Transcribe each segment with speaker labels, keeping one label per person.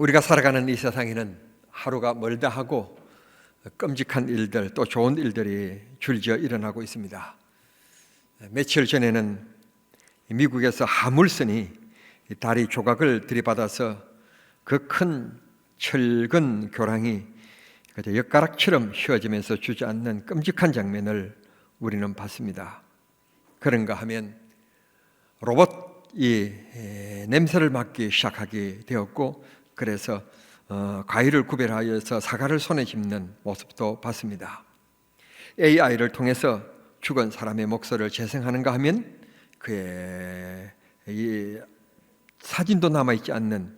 Speaker 1: 우리가 살아가는 이 세상에는 하루가 멀다 하고 끔찍한 일들, 또 좋은 일들이 줄지어 일어나고 있습니다. 며칠 전에는 미국에서 화물선이 다리 조각을 들이받아서 그 큰 철근 교랑이 엿가락처럼 휘어지면서 주저앉는 끔찍한 장면을 우리는 봤습니다. 그런가 하면 로봇이 냄새를 맡기 시작하게 되었고, 그래서 과일을 구별하여서 사과를 손에 짚는 모습도 봤습니다. AI를 통해서 죽은 사람의 목소리를 재생하는가 하면 그의 이 사진도 남아있지 않는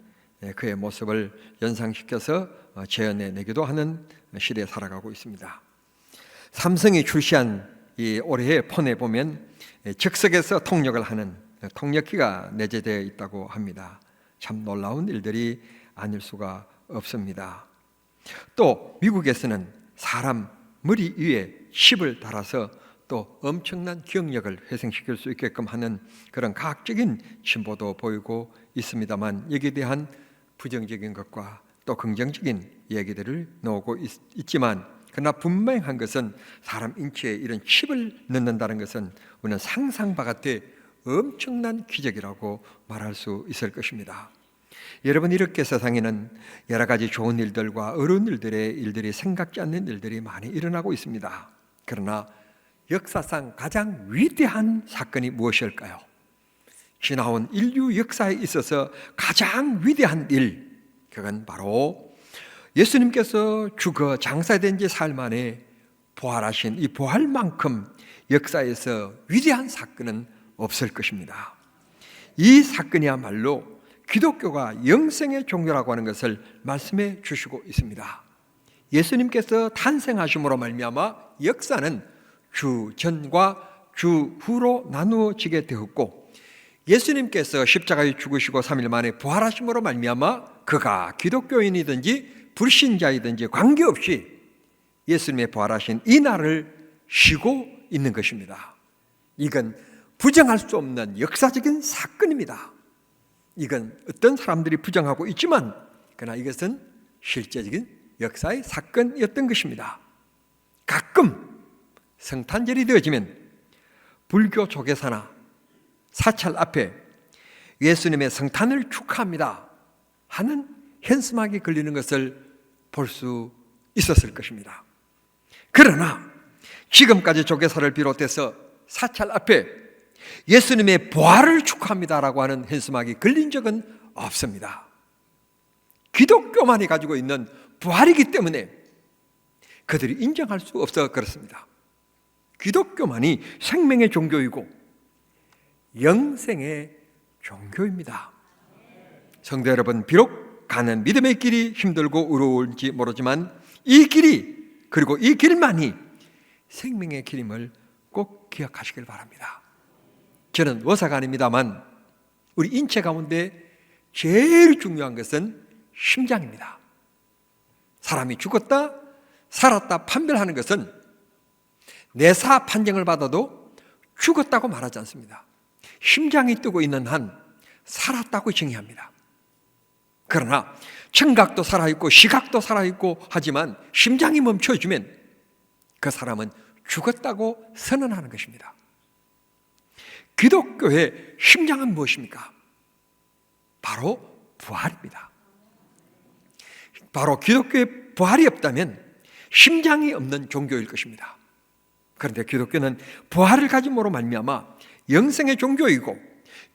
Speaker 1: 그의 모습을 연상시켜서 재현해내기도 하는 시대에 살아가고 있습니다. 삼성이 출시한 이 올해의 폰에 보면 즉석에서 통역을 하는 통역기가 내재되어 있다고 합니다. 참 놀라운 일들이 아닐 수가 없습니다. 또 미국에서는 사람 머리 위에 칩을 달아서 또 엄청난 기억력을 회생시킬 수 있게끔 하는 그런 과학적인 진보도 보이고 있습니다만, 여기에 대한 부정적인 것과 또 긍정적인 얘기들을 나오고 있지만, 그러나 분명한 것은 사람 인체에 이런 칩을 넣는다는 것은 우리는 상상 바깥의 엄청난 기적이라고 말할 수 있을 것입니다. 여러분, 이렇게 세상에는 여러 가지 좋은 일들과 어려운 일들이 생각지 않는 일들이 많이 일어나고 있습니다. 그러나 역사상 가장 위대한 사건이 무엇일까요? 지나온 인류 역사에 있어서 가장 위대한 일, 그건 바로 예수님께서 죽어 장사된 지 사흘 만에 부활하신 이 부활만큼 역사에서 위대한 사건은 없을 것입니다. 이 사건이야말로 기독교가 영생의 종교라고 하는 것을 말씀해 주시고 있습니다. 예수님께서 탄생하심으로 말미암아 역사는 주 전과 주 후로 나누어지게 되었고, 예수님께서 십자가에 죽으시고 3일 만에 부활하심으로 말미암아 그가 기독교인이든지 불신자이든지 관계없이 예수님의 부활하신 이 날을 쉬고 있는 것입니다. 이건 부정할 수 없는 역사적인 사건입니다. 이건 어떤 사람들이 부정하고 있지만, 그러나 이것은 실제적인 역사의 사건이었던 것입니다. 가끔 성탄절이 되어지면 불교 조계사나 사찰 앞에 예수님의 성탄을 축하합니다 하는 현수막이 걸리는 것을 볼 수 있었을 것입니다. 그러나 지금까지 조계사를 비롯해서 사찰 앞에 예수님의 부활을 축하합니다라고 하는 현수막이 걸린 적은 없습니다. 기독교만이 가지고 있는 부활이기 때문에 그들이 인정할 수 없어 그렇습니다. 기독교만이 생명의 종교이고 영생의 종교입니다. 성도 여러분, 비록 가는 믿음의 길이 힘들고 어려울지 모르지만 이 길이, 그리고 이 길만이 생명의 길임을 꼭 기억하시길 바랍니다. 저는 의사가 아닙니다만 우리 인체 가운데 제일 중요한 것은 심장입니다. 사람이 죽었다 살았다 판별하는 것은 내사 판정을 받아도 죽었다고 말하지 않습니다. 심장이 뛰고 있는 한 살았다고 정의합니다. 그러나 청각도 살아있고 시각도 살아있고 하지만 심장이 멈춰주면 그 사람은 죽었다고 선언하는 것입니다. 기독교의 심장은 무엇입니까? 바로 부활입니다. 바로 기독교의 부활이 없다면 심장이 없는 종교일 것입니다. 그런데 기독교는 부활을 가짐으로 말미암아 영생의 종교이고,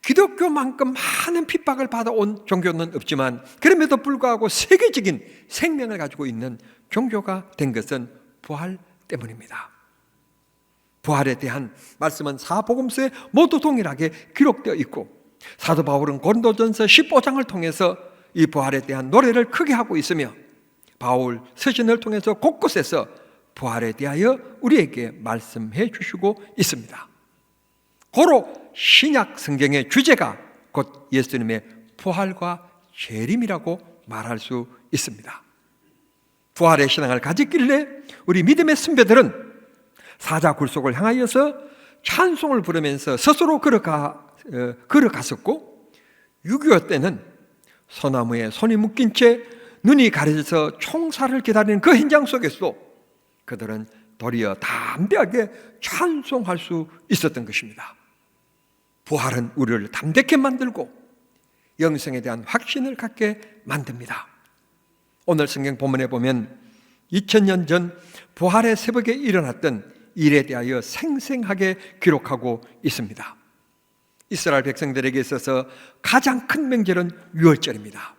Speaker 1: 기독교만큼 많은 핍박을 받아온 종교는 없지만 그럼에도 불구하고 세계적인 생명을 가지고 있는 종교가 된 것은 부활 때문입니다. 부활에 대한 말씀은 사복음서에 모두 동일하게 기록되어 있고, 사도 바울은 고린도전서 15장을 통해서 이 부활에 대한 노래를 크게 하고 있으며, 바울 서신을 통해서 곳곳에서 부활에 대하여 우리에게 말씀해 주시고 있습니다. 고로 신약 성경의 주제가 곧 예수님의 부활과 재림이라고 말할 수 있습니다. 부활의 신앙을 가졌길래 우리 믿음의 선배들은 사자 굴속을 향하여서 찬송을 부르면서 스스로 걸어갔었고, 6.25 때는 소나무에 손이 묶인 채 눈이 가려져서 총살을 기다리는 그 현장 속에서도 그들은 도리어 담대하게 찬송할 수 있었던 것입니다. 부활은 우리를 담대케 만들고 영생에 대한 확신을 갖게 만듭니다. 오늘 성경 본문에 보면 2000년 전 부활의 새벽에 일어났던 일에 대하여 생생하게 기록하고 있습니다. 이스라엘 백성들에게 있어서 가장 큰 명절은 유월절입니다.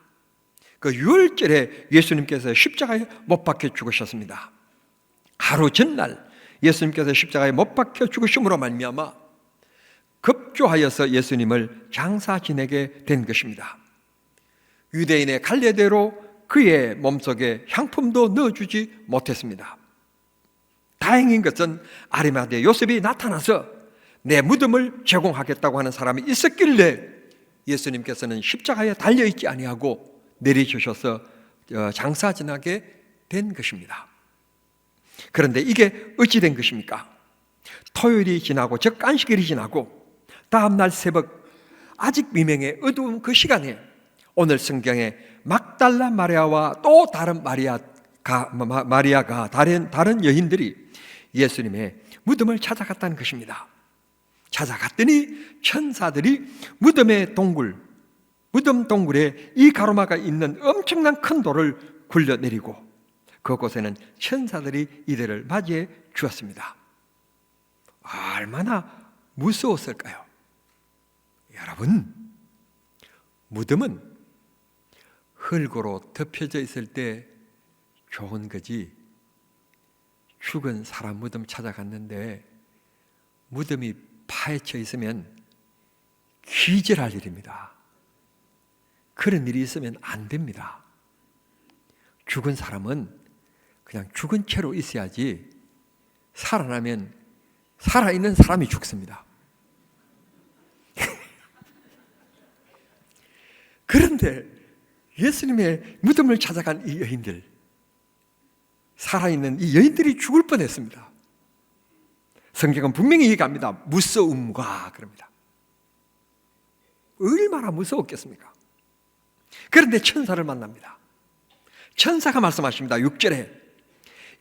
Speaker 1: 그 유월절에 예수님께서 십자가에 못 박혀 죽으셨습니다. 하루 전날 예수님께서 십자가에 못 박혀 죽으심으로 말미암아 급조하여서 예수님을 장사 지내게 된 것입니다. 유대인의 관례대로 그의 몸속에 향품도 넣어주지 못했습니다. 다행인 것은 아리마대 요셉이 나타나서 내 무덤을 제공하겠다고 하는 사람이 있었길래 예수님께서는 십자가에 달려있지 아니하고 내리주셔서 장사 지나게 된 것입니다. 그런데 이게 어찌 된 것입니까? 토요일이 지나고 즉 안식일이 지나고 다음날 새벽 아직 미명의 어두운 그 시간에 오늘 성경에 막달라 마리아와 또 다른 마리아가 다른 여인들이 예수님의 무덤을 찾아갔다는 것입니다. 찾아갔더니 천사들이 무덤 동굴에 이 가로막아 있는 엄청난 큰 돌을 굴려내리고 그곳에는 천사들이 이들을 맞이해 주었습니다. 얼마나 무서웠을까요? 여러분, 무덤은 흙으로 덮여져 있을 때 좋은 거지 죽은 사람 무덤 찾아갔는데 무덤이 파헤쳐 있으면 기절할 일입니다. 그런 일이 있으면 안 됩니다. 죽은 사람은 그냥 죽은 채로 있어야지 살아나면 살아있는 사람이 죽습니다. 그런데 예수님의 무덤을 찾아간 이 여인들, 살아있는 이 여인들이 죽을 뻔했습니다. 성경은 분명히 얘기합니다. 무서움과 그럽니다. 얼마나 무서웠겠습니까? 그런데 천사를 만납니다. 천사가 말씀하십니다. 6절에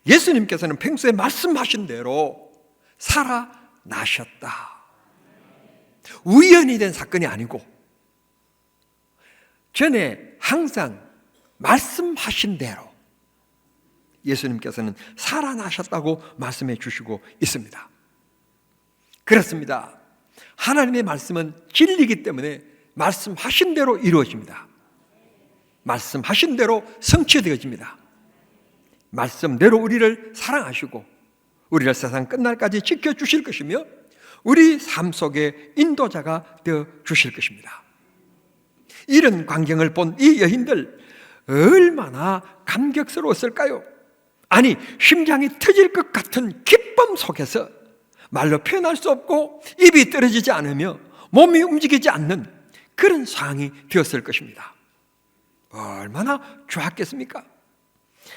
Speaker 1: 예수님께서는 평소에 말씀하신 대로 살아나셨다. 우연히 된 사건이 아니고 전에 항상 말씀하신 대로 예수님께서는 살아나셨다고 말씀해 주시고 있습니다. 그렇습니다. 하나님의 말씀은 진리이기 때문에 말씀하신 대로 이루어집니다. 말씀하신 대로 성취되어집니다. 말씀대로 우리를 사랑하시고 우리를 세상 끝날까지 지켜주실 것이며 우리 삶 속에 인도자가 되어 주실 것입니다. 이런 광경을 본 이 여인들 얼마나 감격스러웠을까요? 아니, 심장이 터질 것 같은 기쁨 속에서 말로 표현할 수 없고 입이 떨어지지 않으며 몸이 움직이지 않는 그런 상황이 되었을 것입니다. 얼마나 좋았겠습니까?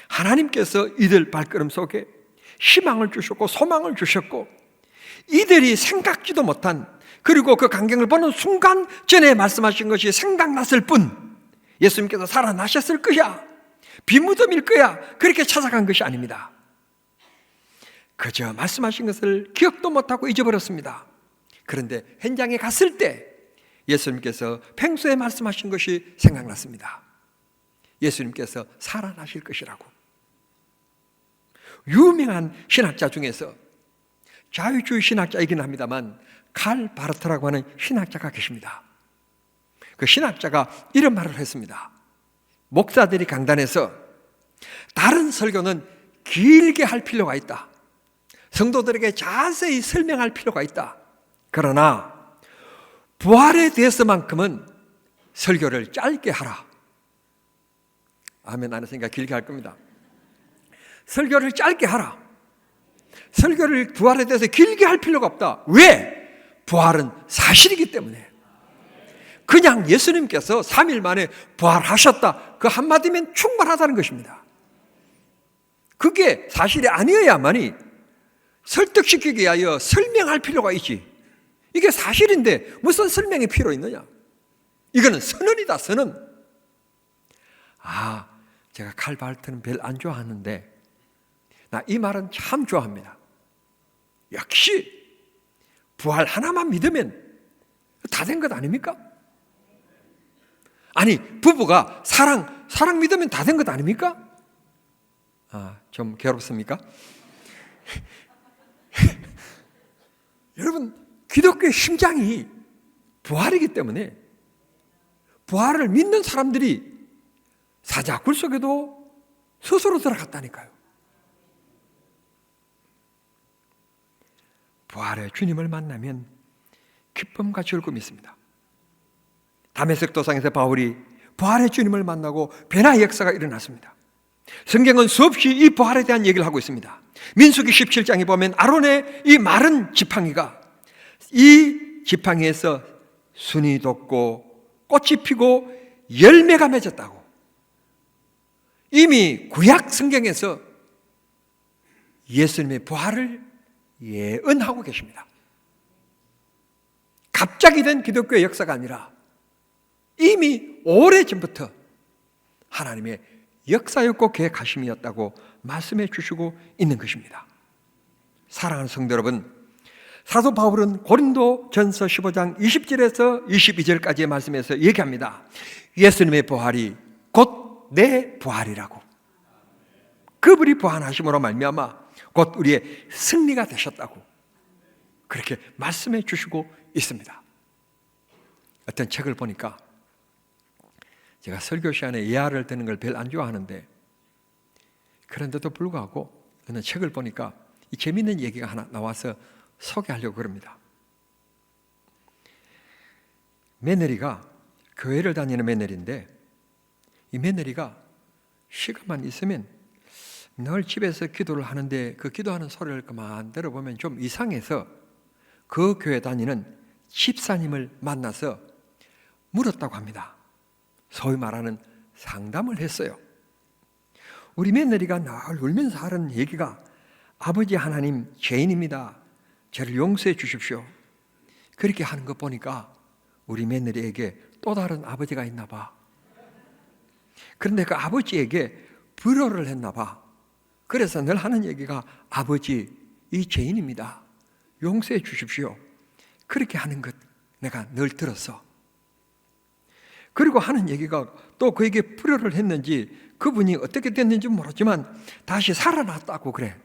Speaker 1: 하나님께서 이들 발걸음 속에 희망을 주셨고 소망을 주셨고 이들이 생각지도 못한 그리고 그 광경을 보는 순간 전에 말씀하신 것이 생각났을 뿐 예수님께서 살아나셨을 거야, 비무덤일 거야, 그렇게 찾아간 것이 아닙니다. 그저 말씀하신 것을 기억도 못하고 잊어버렸습니다. 그런데 현장에 갔을 때 예수님께서 평소에 말씀하신 것이 생각났습니다. 예수님께서 살아나실 것이라고. 유명한 신학자 중에서 자유주의 신학자이긴 합니다만 칼 바르트라고 하는 신학자가 계십니다. 그 신학자가 이런 말을 했습니다. 목사들이 강단에서 다른 설교는 길게 할 필요가 있다. 성도들에게 자세히 설명할 필요가 있다. 그러나 부활에 대해서만큼은 설교를 짧게 하라. 아멘 안 했으니까 길게 할 겁니다. 설교를 짧게 하라. 설교를 부활에 대해서 길게 할 필요가 없다. 왜? 부활은 사실이기 때문에. 그냥 예수님께서 3일 만에 부활하셨다, 그 한마디면 충분하다는 것입니다. 그게 사실이 아니어야만이 설득시키기 위하여 설명할 필요가 있지. 이게 사실인데 무슨 설명이 필요 있느냐? 이거는 선언이다, 선언. 제가 칼발트는 별로 안 좋아하는데 나 이 말은 참 좋아합니다. 역시 부활 하나만 믿으면 다 된 것 아닙니까? 아니, 부부가 사랑 믿으면 다 된 것 아닙니까? 좀 괴롭습니까? 여러분, 기독교의 심장이 부활이기 때문에 부활을 믿는 사람들이 사자굴 속에도 스스로 들어갔다니까요. 부활의 주님을 만나면 기쁨과 즐거움이 있습니다. 다메섹 도상에서 바울이 부활의 주님을 만나고 변화의 역사가 일어났습니다. 성경은 수없이 이 부활에 대한 얘기를 하고 있습니다. 민수기 17장에 보면 아론의 이 마른 지팡이가 이 지팡이에서 순이 돋고 꽃이 피고 열매가 맺었다고. 이미 구약 성경에서 예수님의 부활을 예언하고 계십니다. 갑자기 된 기독교의 역사가 아니라 이미 오래전부터 하나님의 역사였고 계획하심이었다고 말씀해 주시고 있는 것입니다. 사랑하는 성도 여러분, 사도 바울은 고린도 전서 15장 20절에서 22절까지의 말씀에서 얘기합니다. 예수님의 부활이 곧 내 부활이라고. 그분이 부활하심으로 말미암아 곧 우리의 승리가 되셨다고 그렇게 말씀해 주시고 있습니다. 어떤 책을 보니까, 제가 설교 시간에 예화를 듣는 걸 별로 안 좋아하는데 그런데도 불구하고 어느 책을 보니까 이 재미있는 얘기가 하나 나와서 소개하려고 그럽니다. 며느리가 교회를 다니는 며느리인데 이 며느리가 시간만 있으면 늘 집에서 기도를 하는데 그 기도하는 소리를 그만 들어보면 좀 이상해서 그 교회 다니는 집사님을 만나서 물었다고 합니다. 소위 말하는 상담을 했어요. 우리 며느리가 늘 울면서 하는 얘기가 아버지 하나님 죄인입니다. 저를 용서해 주십시오. 그렇게 하는 거 보니까 우리 며느리에게 또 다른 아버지가 있나 봐. 그런데 그 아버지에게 불효를 했나 봐. 그래서 늘 하는 얘기가 아버지 이 죄인입니다. 용서해 주십시오. 그렇게 하는 것 내가 늘 들었어. 그리고 하는 얘기가 또 그에게 불효를 했는지 그분이 어떻게 됐는지 모르지만 다시 살아났다고 그래.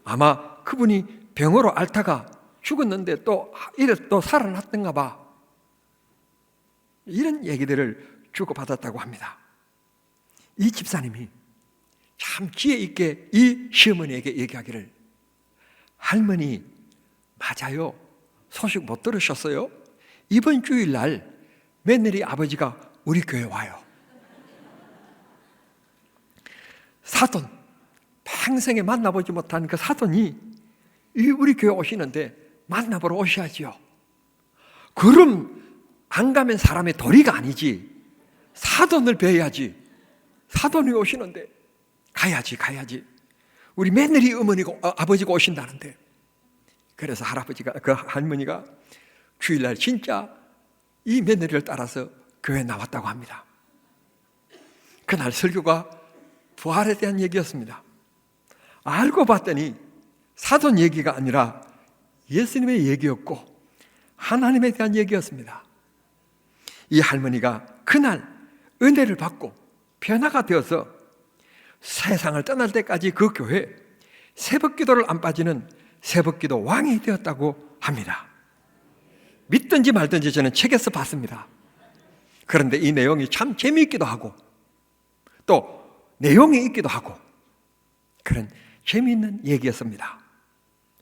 Speaker 1: 아마 그분이 병으로 앓다가 죽었는데 또 살아났던가 봐. 이런 얘기들을 주고받았다고 합니다. 이 집사님이 참 지혜 있게 이 시어머니에게 얘기하기를, 할머니 맞아요. 소식 못 들으셨어요? 이번 주일날 며느리 아버지가 우리 교회 와요. 사돈, 평생에 만나보지 못한 그 사돈이 우리 교회 오시는데 만나보러 오셔야지요. 그럼 안 가면 사람의 도리가 아니지. 사돈을 뵈야지. 사돈이 오시는데 가야지. 우리 며느리 아버지가 오신다는데. 그래서 할머니가 주일날 진짜 이 며느리를 따라서 교회에 나왔다고 합니다. 그날 설교가 부활에 대한 얘기였습니다. 알고 봤더니 사돈 얘기가 아니라 예수님의 얘기였고 하나님에 대한 얘기였습니다. 이 할머니가 그날 은혜를 받고 변화가 되어서 세상을 떠날 때까지 그 교회 새벽기도를 안 빠지는 새벽기도 왕이 되었다고 합니다. 믿든지 말든지 저는 책에서 봤습니다. 그런데 이 내용이 참 재미있기도 하고 또 내용이 있기도 하고 그런 재미있는 얘기였습니다.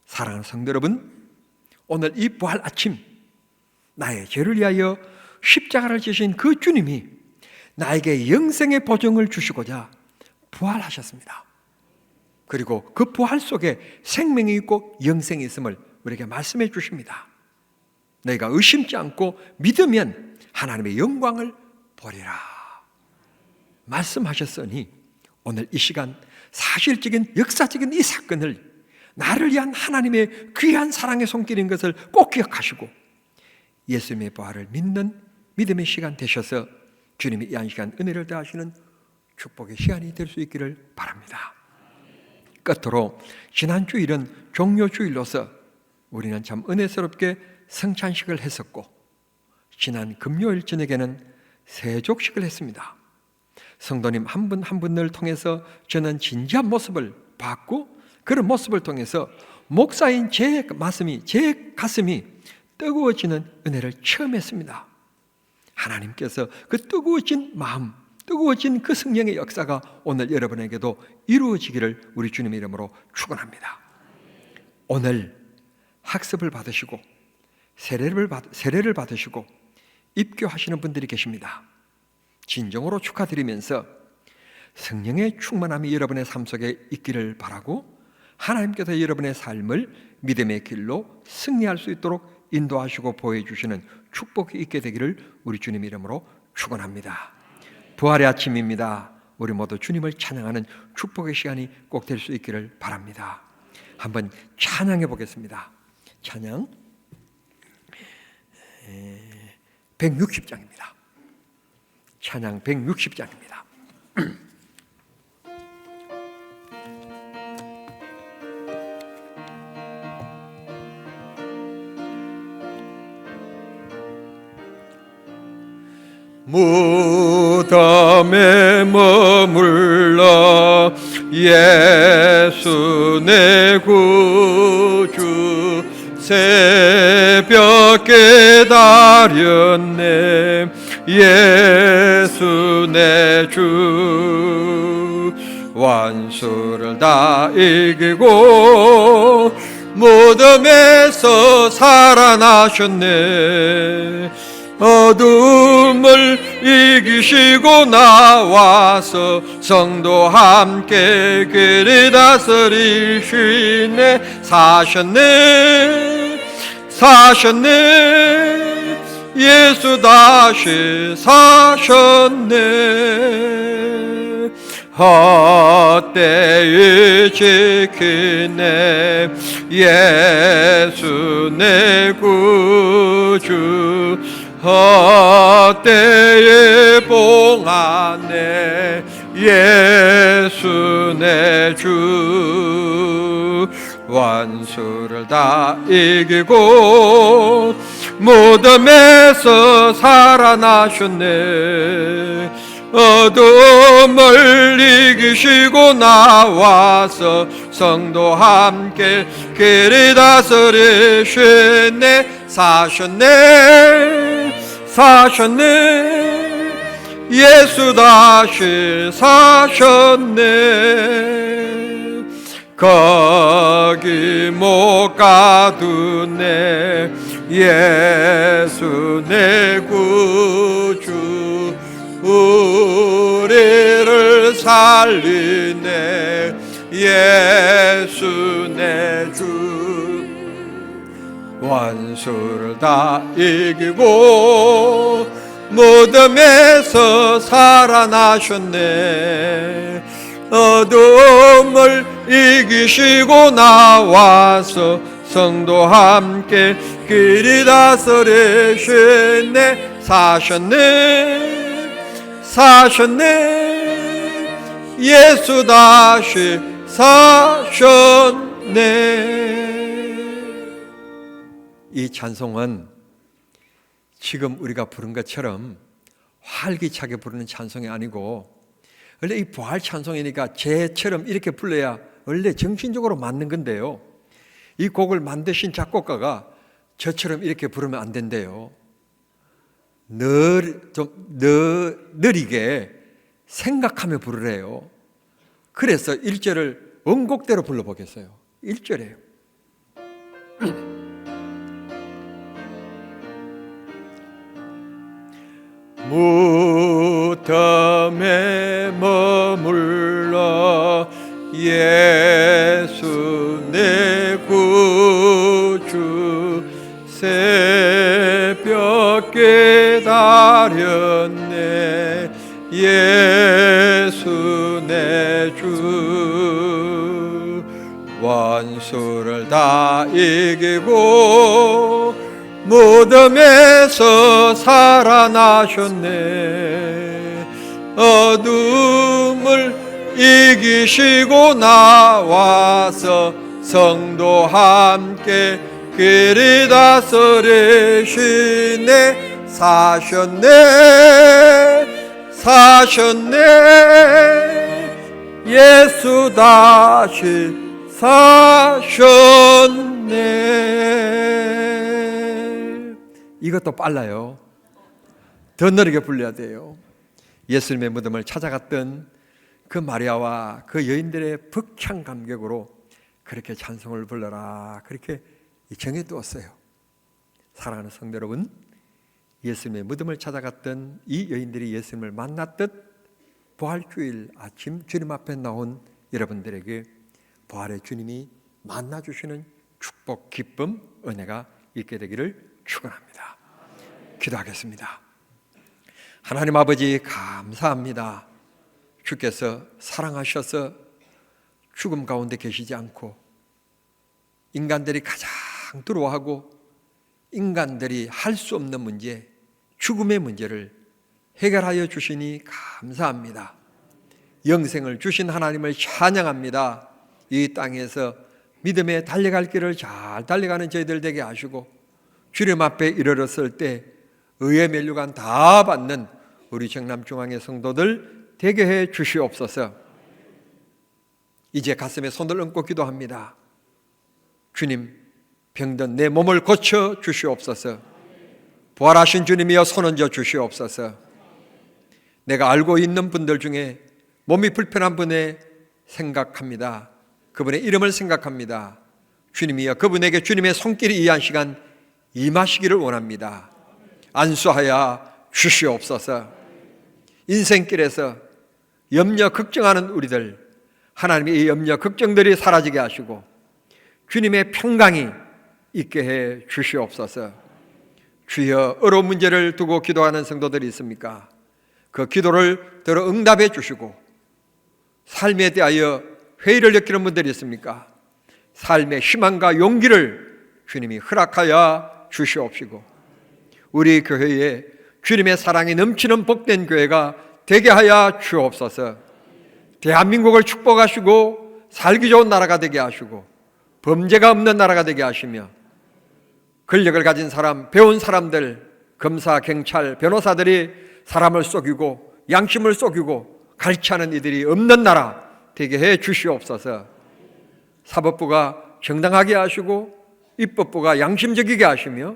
Speaker 1: 사랑하는 성도 여러분, 오늘 이 부활 아침 나의 죄를 위하여 십자가를 지신 그 주님이 나에게 영생의 보증을 주시고자 부활하셨습니다. 그리고 그 부활 속에 생명이 있고 영생이 있음을 우리에게 말씀해 주십니다. 너희가 의심치 않고 믿으면 하나님의 영광을 보리라 말씀하셨으니 오늘 이 시간 사실적인 역사적인 이 사건을 나를 위한 하나님의 귀한 사랑의 손길인 것을 꼭 기억하시고 예수님의 부활을 믿는 믿음의 시간 되셔서 주님이 이 한 시간 은혜를 더하시는 축복의 시간이 될 수 있기를 바랍니다. 끝으로 지난 주일은 종료주일로서 우리는 참 은혜스럽게 성찬식을 했었고, 지난 금요일 저녁에는 세족식을 했습니다. 성도님 한 분 한 분을 통해서 저는 진지한 모습을 봤고, 그런 모습을 통해서 목사인 제 가슴이 뜨거워지는 은혜를 체험했습니다. 하나님께서 그 뜨거워진 마음, 뜨거워진 그 성령의 역사가 오늘 여러분에게도 이루어지기를 우리 주님의 이름으로 축원합니다. 오늘 학습을 받으시고 세례를 받으시고 입교하시는 분들이 계십니다. 진정으로 축하드리면서 성령의 충만함이 여러분의 삶 속에 있기를 바라고, 하나님께서 여러분의 삶을 믿음의 길로 승리할 수 있도록 인도하시고 보여주시는 축복이 있게 되기를 우리 주님 이름으로 축원합니다. 부활의 아침입니다. 우리 모두 주님을 찬양하는 축복의 시간이 꼭 될 수 있기를 바랍니다. 한번 찬양해 보겠습니다. 찬양 160장입니다. 찬양 160장입니다. 무덤에 머물러 예수 내 구주 새벽 깨달았네. 예수 내 주 원수를 다 이기고 무덤에서 살아나셨네. 어둠을 이기시고 나와서 성도 함께 길이 다스리시네. 사셨네. 예수 다시 사셨네. 헛되이 지키네. 예수 내 구주 헛되이 봉하네. 예수 내 주 원수를 다 이기고 무덤에서 살아나셨네. 어둠을 이기시고 나와서 성도 함께 길이 다스리시네. 사셨네. 예수 다시 사셨네. 거기 못 가두네. 예수 내 구주 우리를 살리네. 예수 내 주 원수를 다 이기고 무덤에서 살아나셨네. 어둠을 이기시고 나와서 성도 함께 길이 다스리시네. 사셨네. 예수 다시 사셨네. 이 찬송은 지금 우리가 부른 것처럼 활기차게 부르는 찬송이 아니고, 원래 이 부활 찬송이니까 쟤처럼 이렇게 불러야 원래 정신적으로 맞는 건데요, 이 곡을 만드신 작곡가가 저처럼 이렇게 부르면 안 된대요. 느리게 생각하며 부르래요. 그래서 1절을 원곡대로 불러보겠어요. 1절이에요. 무덤에 머물러 예수 내 구주 새벽 깨달았네. 예수 내 주 원수를 다 이기고 무덤에서 살아나셨네. 어둠을 이기시고 나와서 성도 함께 길이 다스리시네. 사셨네. 예수 다시 사셨네. 이것도 빨라요. 더 느리게 불러야 돼요. 예수님의 무덤을 찾아갔던 그 마리아와 그 여인들의 벅찬 감격으로 그렇게 찬송을 불러라, 그렇게 정해두었어요. 사랑하는 성도 여러분, 예수님의 무덤을 찾아갔던 이 여인들이 예수님을 만났듯 부활주일 아침 주님 앞에 나온 여러분들에게 부활의 주님이 만나주시는 축복, 기쁨, 은혜가 있게 되기를 축원합니다. 기도하겠습니다. 하나님 아버지, 감사합니다. 주께서 사랑하셔서 죽음 가운데 계시지 않고 인간들이 가장 두려워하고 인간들이 할 수 없는 문제, 죽음의 문제를 해결하여 주시니 감사합니다. 영생을 주신 하나님을 찬양합니다. 이 땅에서 믿음에 달려갈 길을 잘 달려가는 저희들 되게 하시고 주님 앞에 이르렀을 때 의의 면류관 다 받는 우리 정남중앙의 성도들 되게 해 주시옵소서. 이제 가슴에 손을 얹고 기도합니다. 주님, 병든 내 몸을 고쳐 주시옵소서. 부활하신 주님이여 손 얹어 주시옵소서. 내가 알고 있는 분들 중에 몸이 불편한 분의 생각합니다. 그분의 이름을 생각합니다. 주님이여 그분에게 주님의 손길이 이한 시간 임하시기를 원합니다. 안수하여 주시옵소서. 인생길에서 염려 걱정하는 우리들, 하나님의 이 염려 걱정들이 사라지게 하시고 주님의 평강이 있게 해 주시옵소서. 주여, 어려운 문제를 두고 기도하는 성도들이 있습니까? 그 기도를 들어 응답해 주시고 삶에 대하여 회의를 느끼는 분들이 있습니까? 삶의 희망과 용기를 주님이 허락하여 주시옵시고 우리 교회에 주님의 사랑이 넘치는 복된 교회가 되게 하여 주옵소서. 대한민국을 축복하시고 살기 좋은 나라가 되게 하시고 범죄가 없는 나라가 되게 하시며 권력을 가진 사람, 배운 사람들, 검사, 경찰, 변호사들이 사람을 속이고 양심을 속이고 갈취하는 이들이 없는 나라 되게 해 주시옵소서. 사법부가 정당하게 하시고 입법부가 양심적이게 하시며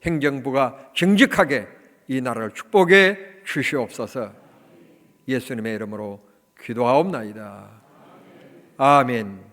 Speaker 1: 행정부가 정직하게 이 나라를 축복해 주시옵소서. 예수님의 이름으로 기도하옵나이다. 아멘.